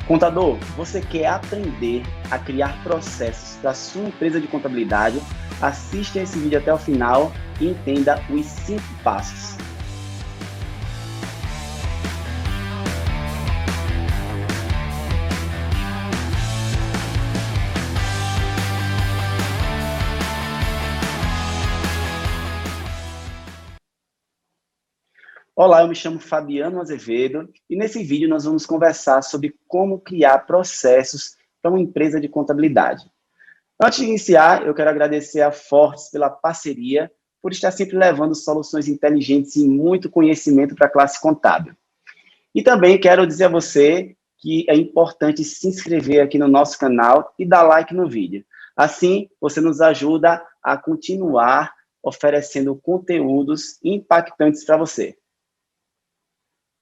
Contador, você quer aprender a criar processos para a sua empresa de contabilidade? Assista esse vídeo até o final e entenda os 5 passos. Olá, eu me chamo Fabiano Azevedo e nesse vídeo nós vamos conversar sobre como criar processos para uma empresa de contabilidade. Antes de iniciar, eu quero agradecer a Fortes pela parceria, por estar sempre levando soluções inteligentes e muito conhecimento para a classe contábil. E também quero dizer a você que é importante se inscrever aqui no nosso canal e dar like no vídeo. Assim, você nos ajuda a continuar oferecendo conteúdos impactantes para você.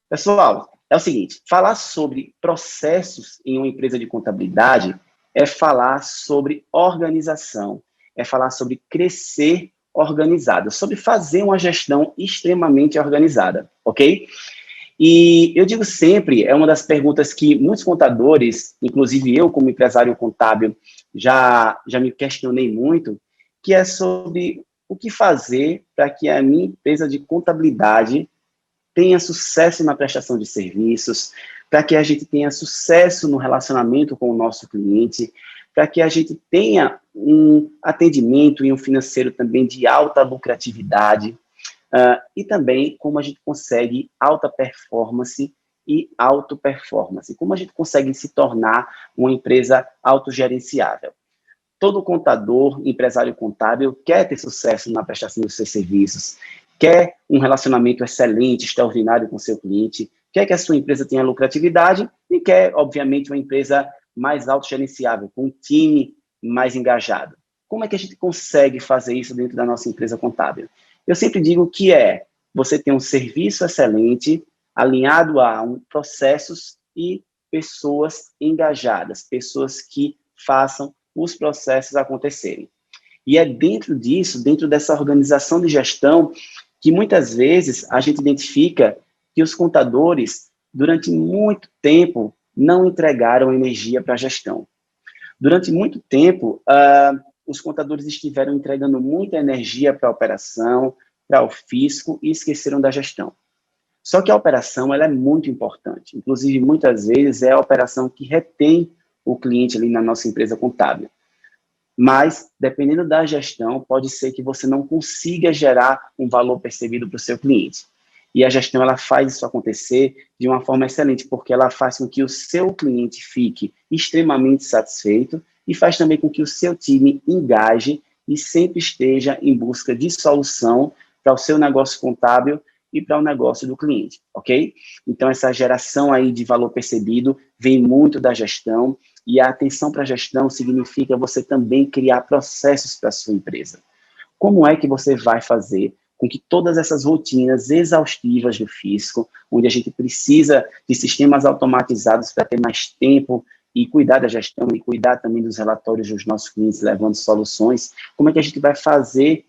Pessoal, é o seguinte, falar sobre processos em uma empresa de contabilidade é falar sobre organização, é falar sobre crescer organizado, sobre fazer uma gestão extremamente organizada, ok? E eu digo sempre, é uma das perguntas que muitos contadores, inclusive eu como empresário contábil, já me questionei muito, que é sobre o que fazer para que a minha empresa de contabilidade tenha sucesso na prestação de serviços, para que a gente tenha sucesso no relacionamento com o nosso cliente, para que a gente tenha um atendimento e um financeiro também de alta lucratividade, e também como a gente consegue alta performance e auto-performance, como a gente consegue se tornar uma empresa autogerenciável. Todo contador, empresário contábil, quer ter sucesso na prestação dos seus serviços, quer um relacionamento excelente, extraordinário com seu cliente, quer que a sua empresa tenha lucratividade e quer, obviamente, uma empresa mais autogerenciável, com um time mais engajado. Como é que a gente consegue fazer isso dentro da nossa empresa contábil? Eu sempre digo que você ter um serviço excelente, alinhado a processos e pessoas engajadas, pessoas que façam os processos acontecerem. E é dentro disso, dentro dessa organização de gestão, que muitas vezes a gente identifica que os contadores, durante muito tempo, não entregaram energia para a gestão. Durante muito tempo, os contadores estiveram entregando muita energia para a operação, para o fisco e esqueceram da gestão. Só que a operação ela é muito importante. Inclusive, muitas vezes, é a operação que retém o cliente ali na nossa empresa contábil. Mas, dependendo da gestão, pode ser que você não consiga gerar um valor percebido para o seu cliente. E a gestão, ela faz isso acontecer de uma forma excelente, porque ela faz com que o seu cliente fique extremamente satisfeito e faz também com que o seu time engaje e sempre esteja em busca de solução para o seu negócio contábil e para o negócio do cliente, ok? Então, essa geração aí de valor percebido vem muito da gestão, e a atenção para a gestão significa você também criar processos para a sua empresa. Como é que você vai fazer com que todas essas rotinas exaustivas do fisco, onde a gente precisa de sistemas automatizados para ter mais tempo e cuidar da gestão e cuidar também dos relatórios dos nossos clientes, levando soluções, como é que a gente vai fazer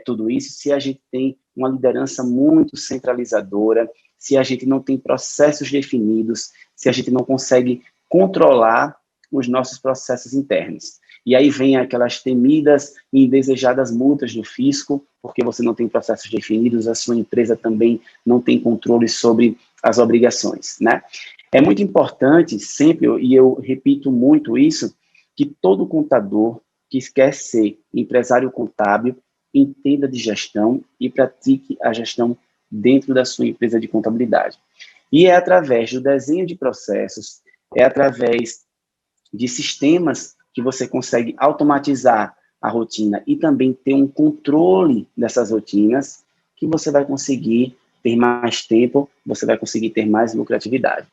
tudo isso se a gente tem uma liderança muito centralizadora, se a gente não tem processos definidos, se a gente não consegue controlar os nossos processos internos. E aí vem aquelas temidas e indesejadas multas do fisco, porque você não tem processos definidos, a sua empresa também não tem controle sobre as obrigações, né? É muito importante sempre, e eu repito muito isso, que todo contador que quer ser empresário contábil entenda de gestão e pratique a gestão dentro da sua empresa de contabilidade. E é através do desenho de processos, é através de sistemas que você consegue automatizar a rotina e também ter um controle dessas rotinas, que você vai conseguir ter mais tempo, você vai conseguir ter mais lucratividade.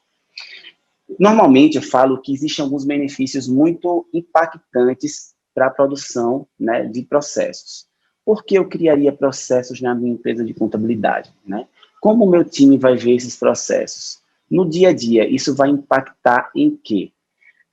Normalmente, eu falo que existem alguns benefícios muito impactantes para a produção, né, de processos. Por que eu criaria processos na minha empresa de contabilidade, né? Como o meu time vai ver esses processos? No dia a dia, isso vai impactar em quê?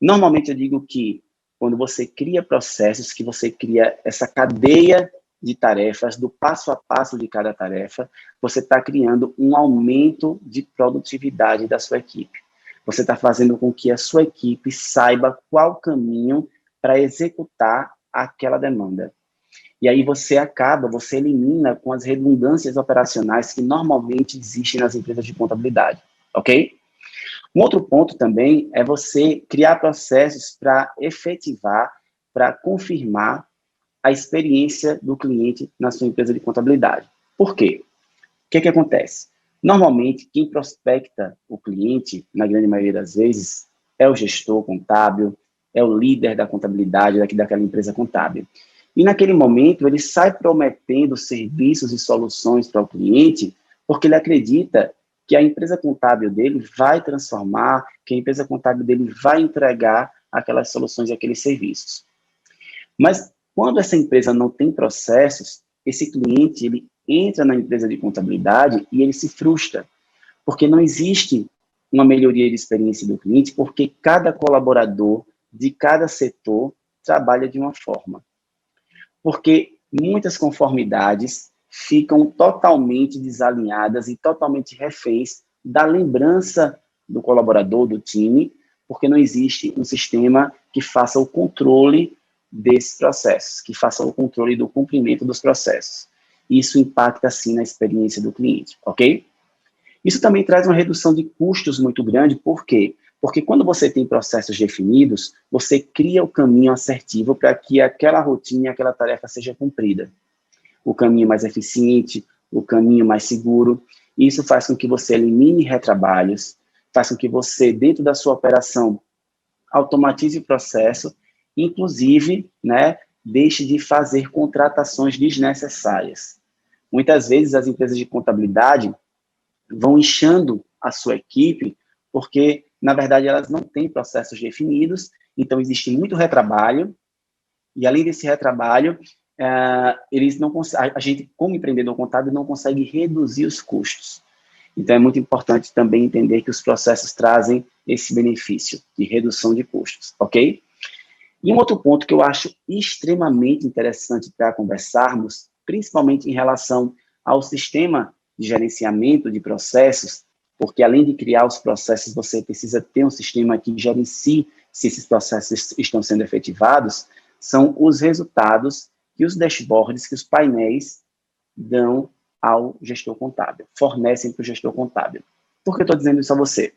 Normalmente eu digo que quando você cria processos, que você cria essa cadeia de tarefas, do passo a passo de cada tarefa, você está criando um aumento de produtividade da sua equipe. você está fazendo com que a sua equipe saiba qual caminho para executar aquela demanda. E aí você elimina com as redundâncias operacionais que normalmente existem nas empresas de contabilidade, ok? Um outro ponto também é você criar processos para efetivar, para confirmar a experiência do cliente na sua empresa de contabilidade. Por quê? O que acontece? Normalmente, quem prospecta o cliente, na grande maioria das vezes, é o gestor contábil, é o líder da contabilidade daquela empresa contábil. E naquele momento, ele sai prometendo serviços e soluções para o cliente, porque ele acredita que a empresa contábil dele vai transformar, que a empresa contábil dele vai entregar aquelas soluções e aqueles serviços. Mas quando essa empresa não tem processos, esse cliente ele entra na empresa de contabilidade e ele se frustra, porque não existe uma melhoria de experiência do cliente, porque cada colaborador de cada setor trabalha de uma forma. Porque muitas conformidades ficam totalmente desalinhadas e totalmente reféns da lembrança do colaborador, do time, porque não existe um sistema que faça o controle desses processos, que faça o controle do cumprimento dos processos. Isso impacta, sim, na experiência do cliente, ok? Isso também traz uma redução de custos muito grande, por quê? Porque quando você tem processos definidos, você cria o caminho assertivo para que aquela rotina, aquela tarefa seja cumprida. O caminho mais eficiente, o caminho mais seguro. Isso faz com que você elimine retrabalhos, faz com que você, dentro da sua operação, automatize o processo, inclusive, né, deixe de fazer contratações desnecessárias. Muitas vezes as empresas de contabilidade vão inchando a sua equipe, porque, na verdade, elas não têm processos definidos, então existe muito retrabalho, e além desse retrabalho, eles não a gente, como empreendedor contábil, não consegue reduzir os custos. Então, é muito importante também entender que os processos trazem esse benefício de redução de custos, ok? E um outro ponto que eu acho extremamente interessante para conversarmos, principalmente em relação ao sistema de gerenciamento de processos, porque além de criar os processos, você precisa ter um sistema que gerencie se esses processos estão sendo efetivados, são os resultados que os dashboards, que os painéis dão ao gestor contábil, fornecem para o gestor contábil. Por que eu estou dizendo isso a você?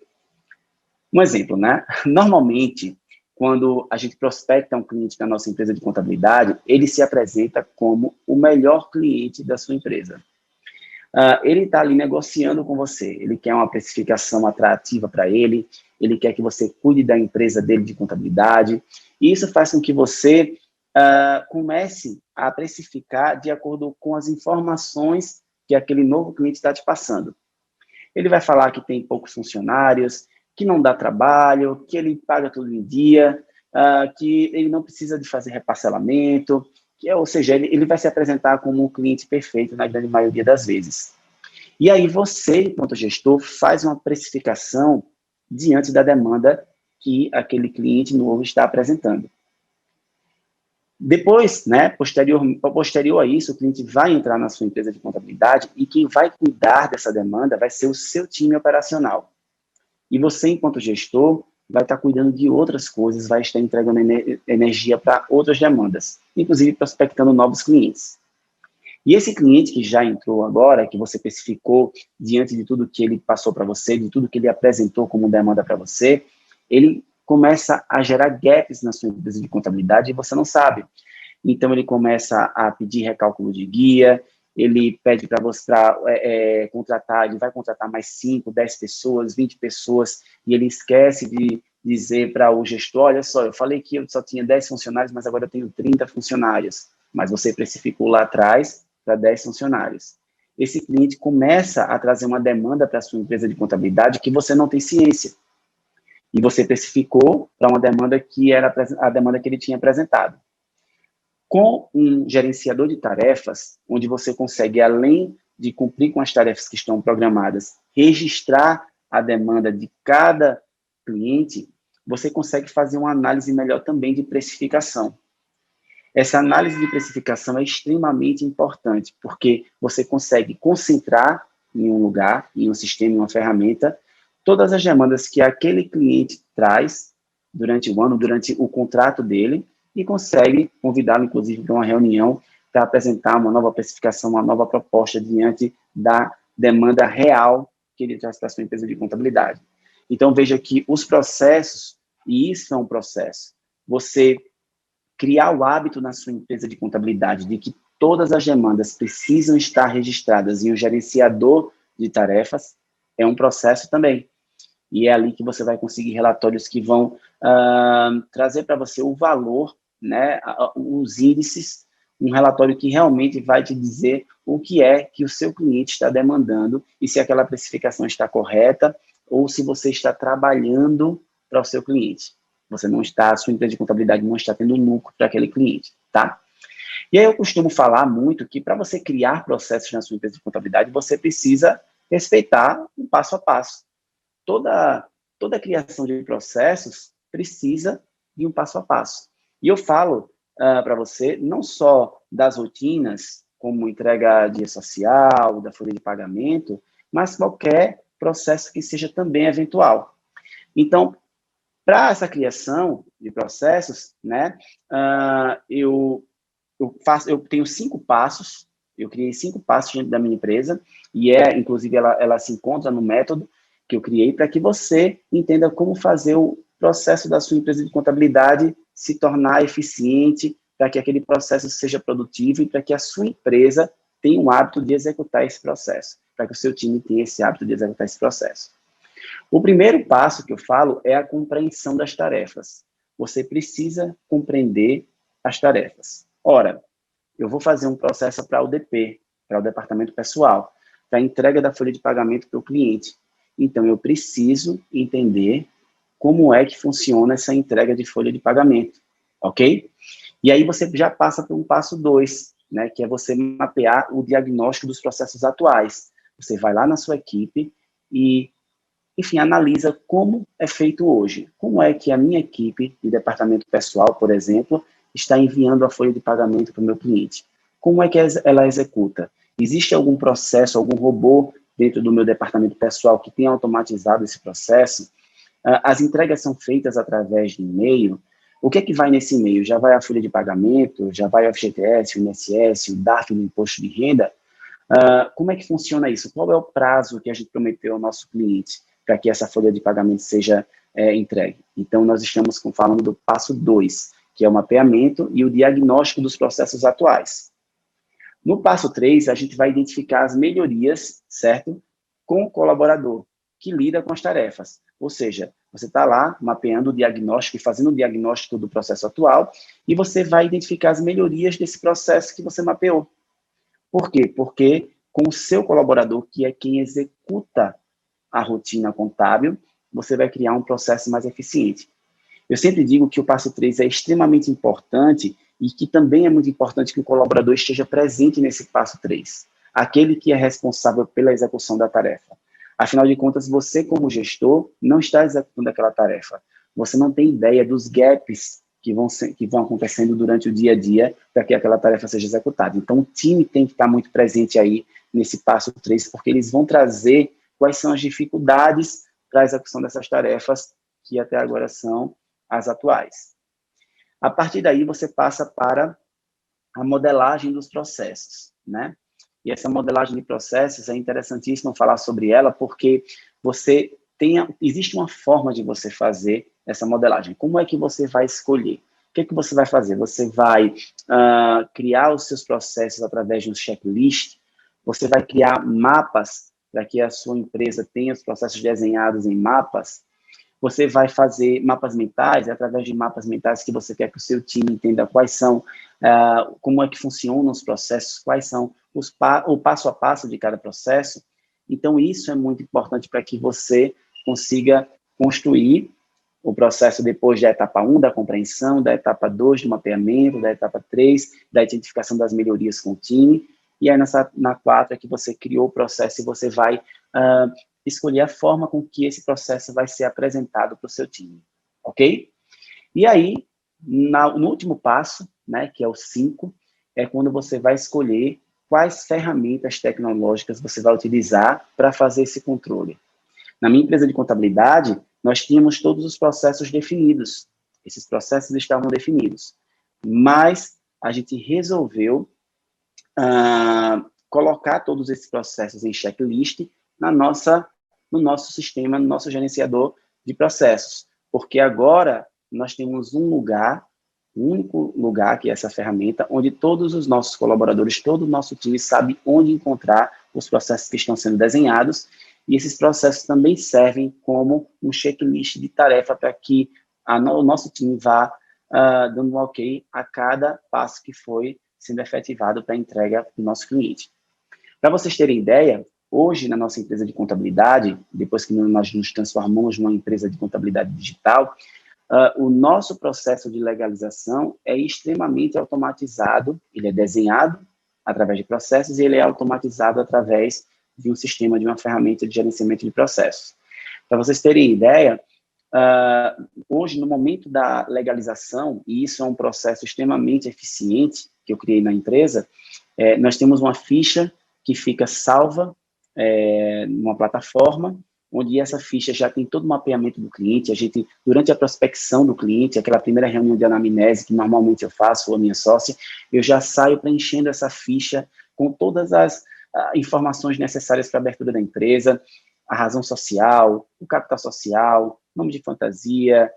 Um exemplo, né? Normalmente, quando a gente prospecta um cliente na nossa empresa de contabilidade, ele se apresenta como o melhor cliente da sua empresa. Ele está ali negociando com você, ele quer uma precificação atrativa para ele quer que você cuide da empresa dele de contabilidade, e isso faz com que você comece a precificar de acordo com as informações que aquele novo cliente está te passando. Ele vai falar que tem poucos funcionários, que não dá trabalho, que ele paga tudo em dia, que ele não precisa de fazer reparcelamento, ou seja, ele vai se apresentar como um cliente perfeito na grande maioria das vezes. E aí você, enquanto gestor, faz uma precificação diante da demanda que aquele cliente novo está apresentando. Depois, né, posterior a isso, o cliente vai entrar na sua empresa de contabilidade e quem vai cuidar dessa demanda vai ser o seu time operacional. E você, enquanto gestor, vai estar cuidando de outras coisas, vai estar entregando energia para outras demandas, inclusive prospectando novos clientes. E esse cliente que já entrou agora, que você especificou diante de tudo que ele passou para você, de tudo que ele apresentou como demanda para você, ele começa a gerar gaps na sua empresa de contabilidade e você não sabe. Então, ele começa a pedir recálculo de guia, ele pede para você contratar, ele vai contratar mais 5, 10 pessoas, 20 pessoas, e ele esquece de dizer para o gestor, olha só, eu falei que eu só tinha 10 funcionários, mas agora eu tenho 30 funcionários. Mas você precificou lá atrás para 10 funcionários. Esse cliente começa a trazer uma demanda para a sua empresa de contabilidade que você não tem ciência. E você precificou para uma demanda que era a demanda que ele tinha apresentado. Com um gerenciador de tarefas, onde você consegue, além de cumprir com as tarefas que estão programadas, registrar a demanda de cada cliente, você consegue fazer uma análise melhor também de precificação. Essa análise de precificação é extremamente importante, porque você consegue concentrar em um lugar, em um sistema, em uma ferramenta, todas as demandas que aquele cliente traz durante o ano, durante o contrato dele, e consegue convidá-lo, inclusive, para uma reunião para apresentar uma nova precificação, uma nova proposta diante da demanda real que ele traz para a sua empresa de contabilidade. Então, veja que os processos, e isso é um processo, você criar o hábito na sua empresa de contabilidade de que todas as demandas precisam estar registradas em um gerenciador de tarefas, é um processo também. E é ali que você vai conseguir relatórios que vão trazer para você o valor, né, os índices, um relatório que realmente vai te dizer o que é que o seu cliente está demandando e se aquela precificação está correta ou se você está trabalhando para o seu cliente. Você não está, a sua empresa de contabilidade não está tendo lucro para aquele cliente, tá? E aí eu costumo falar muito que para você criar processos na sua empresa de contabilidade, você precisa respeitar o passo a passo. Toda criação de processos precisa de um passo a passo. E eu falo para você não só das rotinas, como entrega de social, da folha de pagamento, mas qualquer processo que seja também eventual. Então, para essa criação de processos, né, eu tenho 5 passos, eu criei 5 passos dentro da minha empresa, e inclusive, ela se encontra no método que eu criei para que você entenda como fazer o processo da sua empresa de contabilidade se tornar eficiente, para que aquele processo seja produtivo e para que a sua empresa tenha o hábito de executar esse processo, para que o seu time tenha esse hábito de executar esse processo. O primeiro passo que eu falo é a compreensão das tarefas. Você precisa compreender as tarefas. Ora, eu vou fazer um processo para o DP, para o departamento pessoal, para a entrega da folha de pagamento para o cliente. Então, eu preciso entender como é que funciona essa entrega de folha de pagamento, ok? E aí você já passa para um passo 2, né, que é você mapear o diagnóstico dos processos atuais. Você vai lá na sua equipe e, enfim, analisa como é feito hoje. Como é que a minha equipe de departamento pessoal, por exemplo, está enviando a folha de pagamento para o meu cliente? Como é que ela executa? Existe algum processo, algum robô dentro do meu departamento pessoal que tenha automatizado esse processo? As entregas são feitas através de e-mail. O que é que vai nesse e-mail? Já vai a folha de pagamento? Já vai o FGTS, o INSS, o DARF do imposto de renda? Como é que funciona isso? Qual é o prazo que a gente prometeu ao nosso cliente para que essa folha de pagamento seja entregue? Então, nós estamos falando do passo 2, que é o mapeamento e o diagnóstico dos processos atuais. No passo 3, a gente vai identificar as melhorias, certo? Com o colaborador, que lida com as tarefas. Ou seja, você está lá mapeando o diagnóstico e fazendo o diagnóstico do processo atual e você vai identificar as melhorias desse processo que você mapeou. Por quê? Porque com o seu colaborador, que é quem executa a rotina contábil, você vai criar um processo mais eficiente. Eu sempre digo que o passo 3 é extremamente importante e que também é muito importante que o colaborador esteja presente nesse passo 3, aquele que é responsável pela execução da tarefa. Afinal de contas, você, como gestor, não está executando aquela tarefa. Você não tem ideia dos gaps que vão acontecendo durante o dia a dia para que aquela tarefa seja executada. Então, o time tem que estar muito presente aí nesse passo 3, porque eles vão trazer quais são as dificuldades para a execução dessas tarefas que até agora são as atuais. A partir daí, você passa para a modelagem dos processos, né? E essa modelagem de processos é interessantíssimo falar sobre ela, porque existe uma forma de você fazer essa modelagem. Como é que você vai escolher? O que é que você vai fazer? Você vai criar os seus processos através de um checklist? Você vai criar mapas para que a sua empresa tenha os processos desenhados em mapas? Você vai fazer mapas mentais, através de mapas mentais que você quer que o seu time entenda quais são, como é que funcionam os processos, quais são o passo a passo de cada processo. Então, isso é muito importante para que você consiga construir o processo depois da etapa 1, da compreensão, da etapa 2, do mapeamento, da etapa 3, da identificação das melhorias com o time, e aí na 4 é que você criou o processo e você vai escolher a forma com que esse processo vai ser apresentado para o seu time, ok? E aí, no último passo, né, que é o 5, é quando você vai escolher quais ferramentas tecnológicas você vai utilizar para fazer esse controle. Na minha empresa de contabilidade, nós tínhamos todos os processos definidos. Esses processos estavam definidos. Mas a gente resolveu colocar todos esses processos em checklist no nosso sistema, no nosso gerenciador de processos. Porque agora nós temos um único lugar, que é essa ferramenta, onde todos os nossos colaboradores, todo o nosso time sabe onde encontrar os processos que estão sendo desenhados, e esses processos também servem como um checklist de tarefa para que o nosso time vá dando um ok a cada passo que foi sendo efetivado para a entrega do nosso cliente. Para vocês terem ideia, hoje na nossa empresa de contabilidade, depois que nós nos transformamos numa empresa de contabilidade digital, o nosso processo de legalização é extremamente automatizado, ele é desenhado através de processos e ele é automatizado através de um sistema, de uma ferramenta de gerenciamento de processos. Para vocês terem ideia, hoje, no momento da legalização, e isso é um processo extremamente eficiente que eu criei na empresa, nós temos uma ficha que fica salva numa plataforma, onde essa ficha já tem todo o mapeamento do cliente. A gente, durante a prospecção do cliente, aquela primeira reunião de anamnese que normalmente eu faço, ou a minha sócia, eu já saio preenchendo essa ficha com todas as informações necessárias para a abertura da empresa, a razão social, o capital social, nome de fantasia,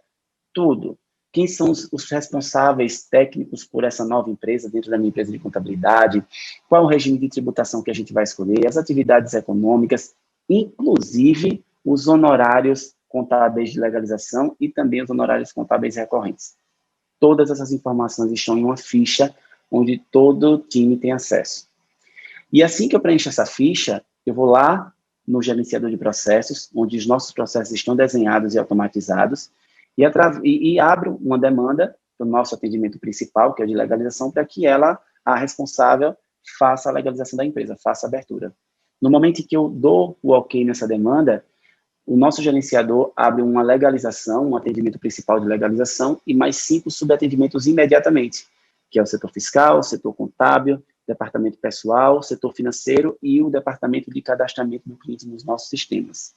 tudo. Quem são os responsáveis técnicos por essa nova empresa dentro da minha empresa de contabilidade, qual é o regime de tributação que a gente vai escolher, as atividades econômicas, inclusive os honorários contábeis de legalização e também os honorários contábeis recorrentes. Todas essas informações estão em uma ficha onde todo o time tem acesso. E assim que eu preencho essa ficha, eu vou lá no gerenciador de processos, onde os nossos processos estão desenhados e automatizados, e abro uma demanda do nosso atendimento principal, que é o de legalização, para que a responsável, faça a legalização da empresa, faça a abertura. No momento em que eu dou o ok nessa demanda, o nosso gerenciador abre uma legalização, um atendimento principal de legalização, e mais 5 subatendimentos imediatamente, que é o setor fiscal, o setor contábil, departamento pessoal, setor financeiro e o departamento de cadastramento do cliente nos nossos sistemas.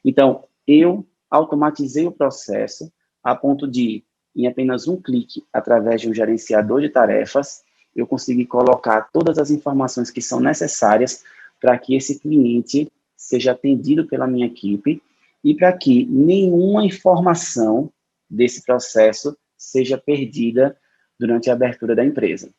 Então, eu automatizei o processo a ponto de, em apenas um clique, através de um gerenciador de tarefas, eu consegui colocar todas as informações que são necessárias para que esse cliente seja atendido pela minha equipe e para que nenhuma informação desse processo seja perdida durante a abertura da empresa.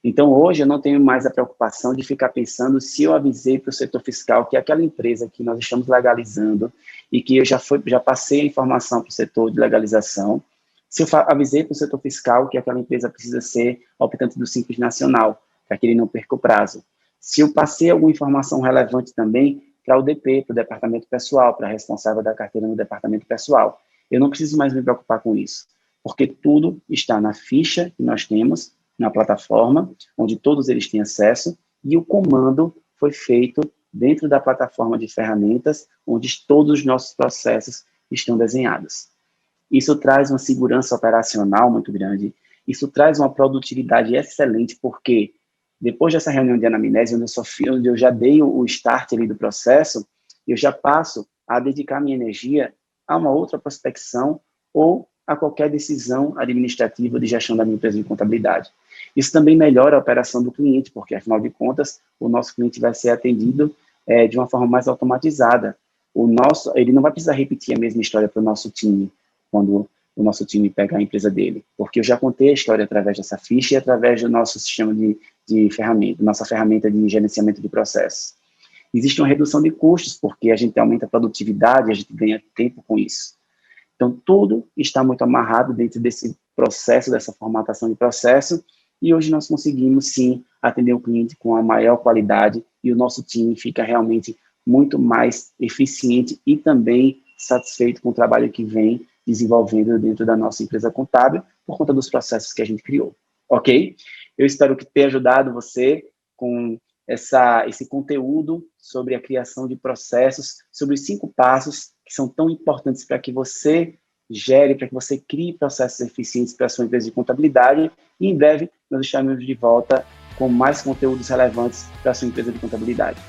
Então, hoje, eu não tenho mais a preocupação de ficar pensando se eu avisei para o setor fiscal que aquela empresa que nós estamos legalizando e que eu já passei a informação para o setor de legalização, se eu avisei para o setor fiscal que aquela empresa precisa ser optante do Simples Nacional, para que ele não perca o prazo. Se eu passei alguma informação relevante também para o DP, para o departamento pessoal, para a responsável da carteira no departamento pessoal. Eu não preciso mais me preocupar com isso, porque tudo está na ficha que nós temos, na plataforma, onde todos eles têm acesso, e o comando foi feito dentro da plataforma de ferramentas, onde todos os nossos processos estão desenhados. Isso traz uma segurança operacional muito grande, isso traz uma produtividade excelente, porque depois dessa reunião de anamnese, onde eu já dei o start ali do processo, eu já passo a dedicar minha energia a uma outra prospecção ou a qualquer decisão administrativa de gestão da minha empresa de contabilidade. Isso também melhora a operação do cliente, porque, afinal de contas, o nosso cliente vai ser atendido de uma forma mais automatizada. Ele não vai precisar repetir a mesma história para o nosso time, quando o nosso time pegar a empresa dele, porque eu já contei a história através dessa ficha e através do nosso sistema de ferramenta, nossa ferramenta de gerenciamento de processos. Existe uma redução de custos, porque a gente aumenta a produtividade, a gente ganha tempo com isso. Então, tudo está muito amarrado dentro desse processo, dessa formatação de processo, e hoje nós conseguimos, sim, atender o cliente com a maior qualidade e o nosso time fica realmente muito mais eficiente e também satisfeito com o trabalho que vem desenvolvendo dentro da nossa empresa contábil por conta dos processos que a gente criou, ok? Eu espero que tenha ajudado você com esse conteúdo sobre a criação de processos, sobre os 5 passos que são tão importantes para que você gere, para que você crie processos eficientes para a sua empresa de contabilidade, e em breve nós estaremos de volta com mais conteúdos relevantes para a sua empresa de contabilidade.